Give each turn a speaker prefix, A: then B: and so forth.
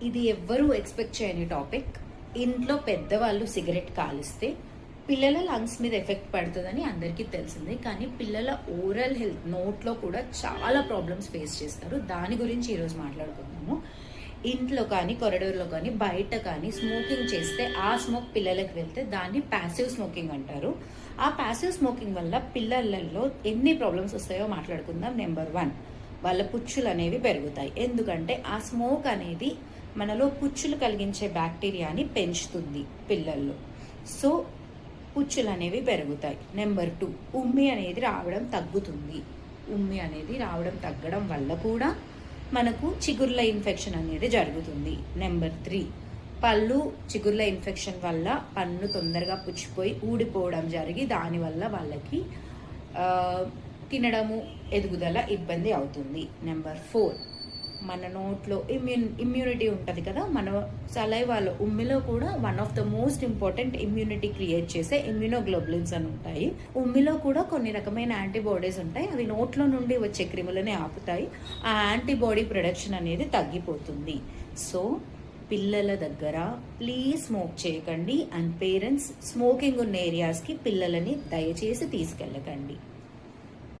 A: ఇది ఎవ్వరూ ఎక్స్పెక్ట్ చేయని టాపిక్. ఇంట్లో పెద్దవాళ్ళు సిగరెట్ కాలిస్తే పిల్లల లంగ్స్ మీద ఎఫెక్ట్ పడుతుందని అందరికీ తెలిసిందే. కానీ పిల్లల ఓరల్ హెల్త్, నోట్లో కూడా చాలా ప్రాబ్లమ్స్ ఫేస్ చేస్తారు. దాని గురించి ఈరోజు మాట్లాడుకుందాము. ఇంట్లో కానీ, కొరిడోర్లో కానీ, బయట కానీ స్మోకింగ్ చేస్తే ఆ స్మోక్ పిల్లలకు వెళ్తే దాన్ని ప్యాసివ్ స్మోకింగ్ అంటారు. ఆ ప్యాసివ్ స్మోకింగ్ వల్ల పిల్లలలో ఎన్ని ప్రాబ్లమ్స్ వస్తాయో మాట్లాడుకుందాం. నెంబర్ 1, వాళ్ళ పుచ్చులు అనేవి పెరుగుతాయి. ఎందుకంటే ఆ స్మోక్ అనేది మనలో పుచ్చులు కలిగించే బ్యాక్టీరియాని పెంచుతుంది పిల్లల్లో. సో పుచ్చులు అనేవి పెరుగుతాయి. నెంబర్ 2, ఉమ్మి అనేది రావడం తగ్గుతుంది. ఉమ్మి అనేది రావడం తగ్గడం వల్ల కూడా మనకు చిగుర్ల ఇన్ఫెక్షన్ అనేది జరుగుతుంది. నెంబర్ 3, పళ్ళు చిగుర్ల ఇన్ఫెక్షన్ వల్ల పన్ను తొందరగా పుచ్చిపోయి ఊడిపోవడం జరిగి దానివల్ల వాళ్ళకి తినడము, ఎదుగుదల ఇబ్బంది అవుతుంది. నెంబర్ 4, మన నోట్లో ఇమ్యూనిటీ ఉంటుంది కదా, మన సలైవాలో ఉమ్మిలో కూడా one of the most important immunity create చేసే ఇమ్యూనోగ్లోబులిన్స్ అని ఉంటాయి. ఉమ్మిలో కూడా కొన్ని రకమైన యాంటీబాడీస్ ఉంటాయి. అవి నోట్లో నుండి వచ్చే క్రిములని ఆపుతాయి. ఆ యాంటీబాడీ ప్రొడక్షన్ అనేది తగ్గిపోతుంది. సో పిల్లల దగ్గర ప్లీజ్ స్మోక్ చేయకండి. అండ్ పేరెంట్స్ స్మోకింగ్ ఉన్న ఏరియాస్కి పిల్లలని దయచేసి తీసుకెళ్ళకండి.